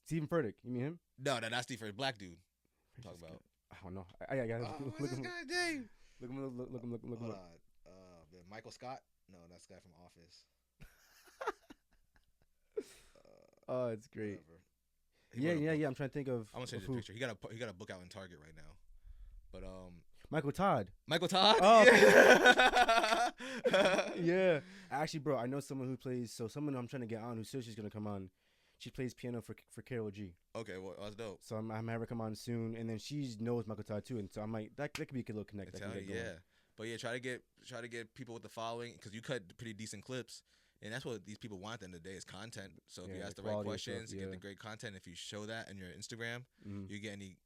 Stephen Furtick. You mean him? No, that's the first black dude. Talk about. I don't know. I got What's look this him. guy's name? Look him. Hold on. Michael Scott? No, that's the guy from Office. Oh, it's great. Whatever. He wrote a book. Yeah. I'm trying to think of. I'm gonna change of the who. picture. He got a book out in Target right now. But Michael Todd. Michael Todd? Oh, Yeah. Yeah. Actually, bro, I know someone who plays. So someone I'm trying to get on who says she's gonna come on. She plays piano for Karol G. Okay, well, that's dope. So I'm having her come on soon, and then she knows Michael Todd too, and so I might that could be a little connect. Yeah, but yeah, try to get people with the following because you cut pretty decent clips, and that's what these people want at the end of the day is content. So if you ask the right questions, you get the great content. If you show that in your Instagram, you get any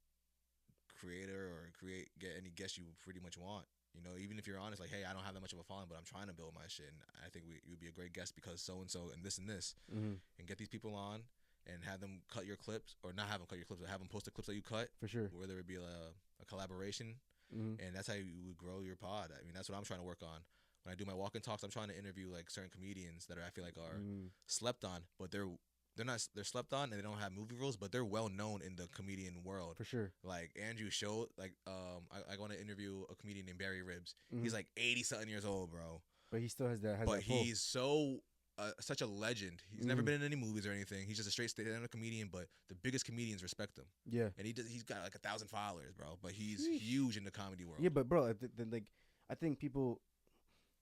creator or get any guest you pretty much want. You know, even if you're honest, like, hey, I don't have that much of a following, but I'm trying to build my shit, and I think you would be a great guest because so and so and this, and get these people on and have them cut your clips, or not have them cut your clips, but have them post the clips that you cut for sure. Whether it be a collaboration, and that's how you would grow your pod. I mean, that's what I'm trying to work on. When I do my walk and talks, I'm trying to interview like certain comedians that I feel like are slept on, but they're slept on and they don't have movie roles, but they're well known in the comedian world. For sure. Like Andrew Schultz, like I want to interview a comedian named Barry Ribs. He's like 80-something years old, bro. But he still has that. But he's such a legend. He's never been in any movies or anything. He's just a straight stand-up comedian, but the biggest comedians respect him. Yeah. And he's got like 1,000 followers, bro. But he's huge in the comedy world. Yeah, but bro, like I think people.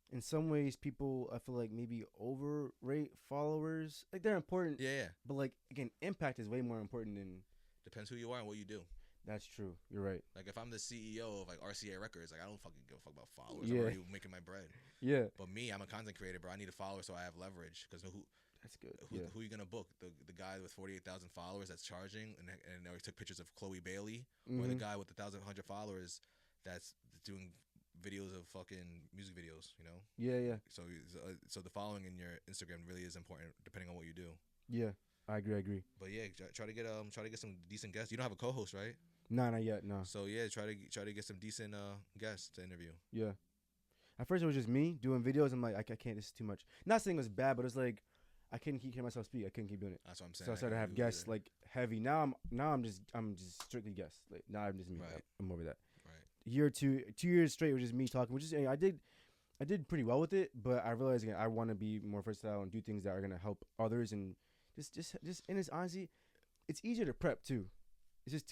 In some ways, people, I feel like maybe overrate followers. Like, they're important. Yeah. But, like, again, impact is way more important than... Depends who you are and what you do. That's true. You're right. Like, if I'm the CEO of, like, RCA Records, like, I don't fucking give a fuck about followers. I'm already making my bread. Yeah. But me, I'm a content creator, bro. I need a follower so I have leverage. Because that's good. Who are you going to book? The guy with 48,000 followers that's charging and he took pictures of Chloe Bailey? Or the guy with 1,100 followers that's doing... videos of fucking music videos, you know? Yeah. So the following in your Instagram really is important depending on what you do. Yeah, I agree. But yeah, try to get some decent guests. You don't have a co-host, right? No, not yet. No. So yeah, try to get some decent guests to interview. Yeah. At first it was just me doing videos. I'm like, I can't. This is too much. Not saying it was bad, but it's like I couldn't keep hearing myself speak. I couldn't keep doing it. That's what I'm saying. So I started to have guests like heavy. Now I'm just strictly guests. Like now I'm just me. Right. I'm over that. Year 2 years straight was just me talking, which is I did pretty well with it, but I realized again I want to be more versatile and do things that are gonna help others, and just and it's honestly it's easier to prep too. It's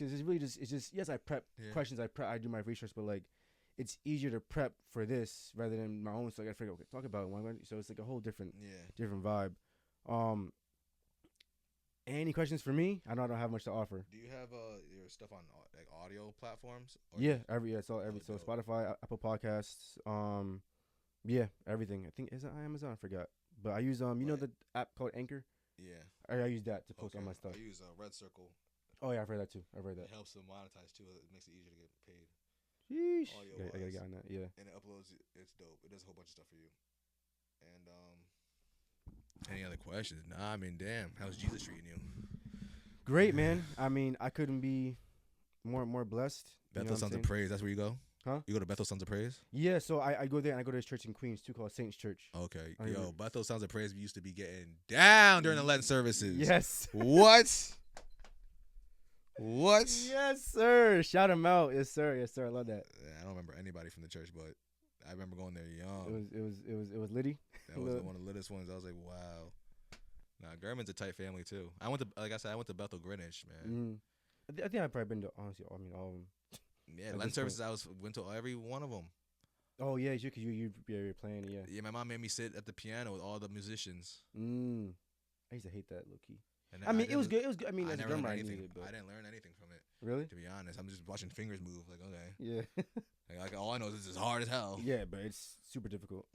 just yes I prep questions, I do my research, but like it's easier to prep for this rather than my own. So I gotta figure out what to talk about. So it's like a whole different vibe. Any questions for me? I don't have much to offer. Do you have your stuff on like audio platforms? It's all every so Spotify, Apple Podcasts, everything. I think is it Amazon? I forgot. But I use know the app called Anchor? Yeah. I use that to post all my stuff. I use Red Circle. Oh yeah, I've heard that too. It helps to monetize too. It makes it easier to get paid. Sheesh. I gotta get on that. Yeah. And it uploads. It's dope. It does a whole bunch of stuff for you. And any other questions? Nah, I mean, damn. How's Jesus treating you? Great, man. I mean, I couldn't be more blessed. Bethel Sons of Praise. That's where you go? Huh? You go to Bethel Sons of Praise? Yeah, so I go there and I go to this church in Queens too called Saints Church. Okay. Bethel Sons of Praise, we used to be getting down during the Lenten services. Yes. What? Yes, sir. Shout him out. Yes, sir. I love that. Yeah, I don't remember anybody from the church, but I remember going there young. It was Liddy. That was one of the littest ones. I was like, wow. Nah, German's a tight family too. I went to Bethel Greenwich, man. I think I've probably been to honestly. I mean, all of them. Yeah, Lenten services. Went to every one of them. Oh yeah, because you're playing. Yeah. Yeah, my mom made me sit at the piano with all the musicians. I used to hate that, low key. I mean, it was good. It was good. I mean, as a drummer, I didn't learn anything from it. Really? To be honest, I'm just watching fingers move. Like, okay. Yeah. like all I know is this is hard as hell. Yeah, but it's super difficult.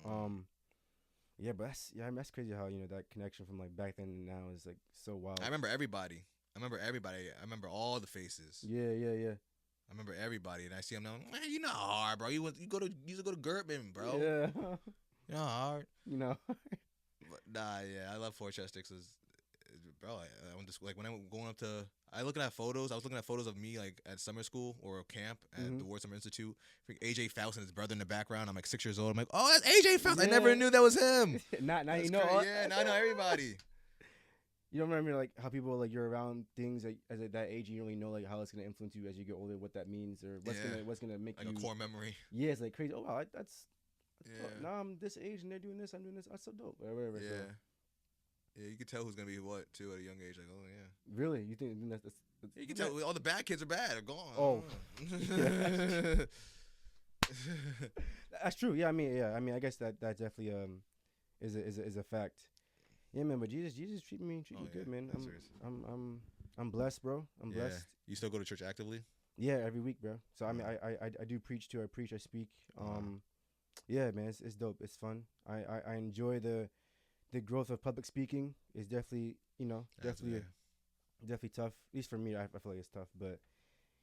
Yeah, but that's crazy how that connection from like back then and now is like so wild. I remember everybody. I remember all the faces. Yeah. I remember everybody, and I see them now. Man, you know how hard, bro. You used to go to Gertman, bro. Yeah. You know how hard. But nah, yeah, I love Westchester because, bro, I went to school. Like when I'm going up to, I was looking at photos of me like at summer school or camp at the Ward Summer Institute. AJ Faust and his brother in the background. I'm like 6 years old. I'm like, oh, that's AJ Faust. Yeah. I never knew that was him. now that's you know. Yeah, now I know everybody. You don't remember like how people like you're around things like, as at that age, you don't really know like how it's gonna influence you as you get older, what that means or what's gonna make like you a core memory. Yeah, it's like crazy. Oh wow, that's now I'm this age and they're doing this, I'm doing this. That's so dope. Whatever. Yeah. So. Yeah, you can tell who's gonna be what too at a young age. Like, oh yeah. Really? You think that's you can tell all the bad kids are bad. They're gone. Oh. That's true. Yeah, I mean, I guess that definitely is a fact. Yeah, man. But Jesus treat me good, man. I'm blessed, bro. I'm blessed. You still go to church actively? Yeah, every week, bro. So I mean, I do preach too. I preach, I speak. Yeah, man, it's dope. It's fun. I enjoy the growth of public speaking. It's definitely definitely tough. At least for me, I feel like it's tough. But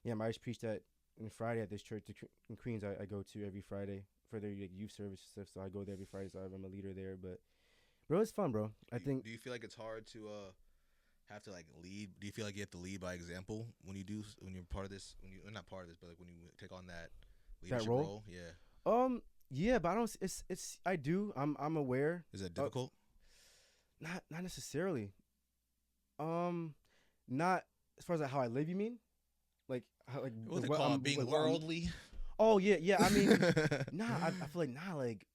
yeah, I just preached that on Friday at this church in Queens. I go to every Friday for their like, youth service stuff. So I go there every Friday. So I'm a leader there. But bro, it's fun, bro. Do you feel like it's hard to have to like lead? Do you feel like you have to lead by example when you're part of this? When you're not part of this, but like when you take on that leadership role? Yeah. Yeah, but I don't. It's. I do. I'm aware. Is that difficult? Not necessarily. Not as far as like how I live. You mean? Like how like what's it called? Being worldly. Oh yeah. I mean, I feel like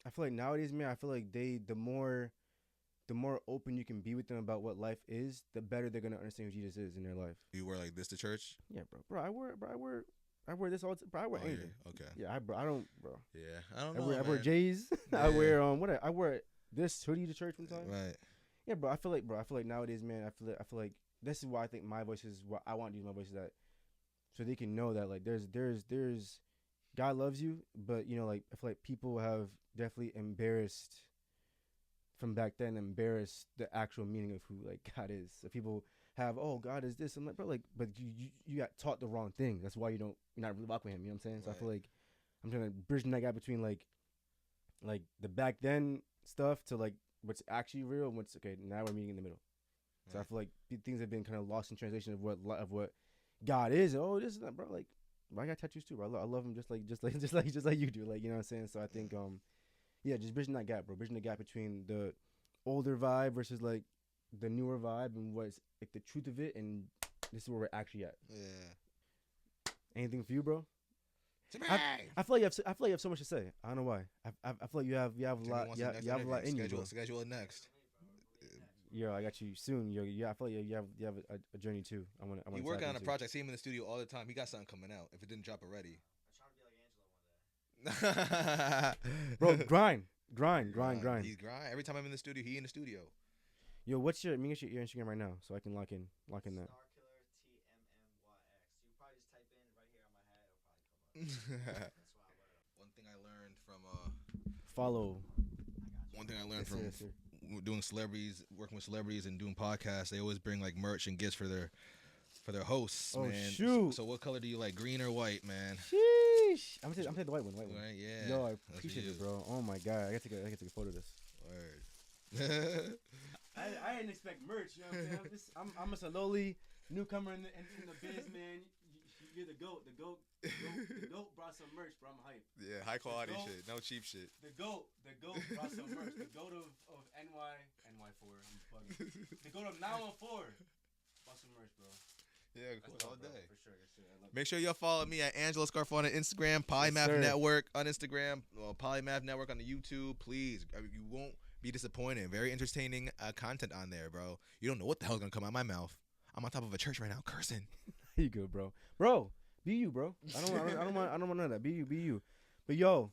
I feel like nowadays, man. I feel like the more open you can be with them about what life is, the better they're gonna understand who Jesus is in their life. You wear like this to church? Yeah, bro. I wear this all. Bro, I wear anything. Yeah. Okay. Yeah, I don't, bro. Yeah, I don't know. I wear J's. Yeah. I wear I wear this hoodie to church one time. Right. Yeah, bro. I feel like nowadays, man. I feel like this is why I think my voice is what I want to use my voice is that, so they can know that like there's God loves you, but you know like I feel like people have definitely embarrassed from back then the actual meaning of who like God is. So people have God is this. I'm like, bro, like, but you got taught the wrong thing. That's why you're not really walking with him. You know what I'm saying? So right. I feel like I'm trying to bridge that gap between like the back then stuff to like what's actually real and what's okay. Now we're meeting in the middle. Right. So I feel like things have been kind of lost in translation of what God is. Oh, this is not, bro. Like, I got tattoos too, bro. I love him just like you do. Like, you know what I'm saying? So I think yeah, just bridging that gap, bro. Bridging the gap between the older vibe versus like the newer vibe and what's like the truth of it, and this is where we're actually at. Yeah. Anything for you, bro? I feel like you have so much to say. I don't know why. I feel like you have a lot. You have a lot in you, bro. Schedule it next. Yeah, I got you soon. I feel like you have a journey too. I want. You work on a project. See him in the studio all the time. He got something coming out. If it didn't drop already. I'm trying to be like Angelo one day. Bro, grind. He's grind. Every time I'm in the studio, he in the studio. Yo, what's your Instagram right now so I can lock in that. Starkiller TMMYX. You probably just type in right here on my head. It'll probably come up. That's why I wear it. One thing I learned from follow. One thing I learned from doing celebrities, working with celebrities, and doing podcasts. They always bring like merch and gifts for their hosts. Oh, man. shoot! So what color do you like, green or white, man? Sheesh! I'm gonna take the white one. Right, yeah. Yo, I appreciate it, bro. Oh my god, I gotta take a photo of this. Word. I didn't expect merch. You know what I'm saying? I'm just a lowly newcomer in the biz, man. You're the goat. The goat brought some merch, bro. I'm hyped. Yeah, high quality shit, no cheap shit. The goat brought some merch. The goat of NY4. I'm bugging. The goat of 914 brought some merch, bro. Yeah, cool. All day. For sure. Make sure y'all follow me at Angelo Scarfone on Instagram, Polymath Network on Instagram, Polymath Network on the YouTube. Please, you won't be disappointed. Very entertaining content on there, bro. You don't know what the hell's gonna come out of my mouth. I'm on top of a church right now, cursing. You good, bro? Bro, be you, bro. I don't want none of that. Be you. But yo,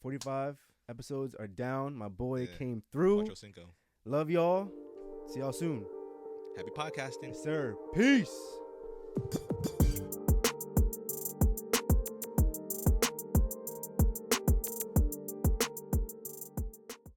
45 episodes are down. My boy came through. Ocho Cinco. Love y'all. See y'all soon. Happy podcasting. Yes, sir. Peace.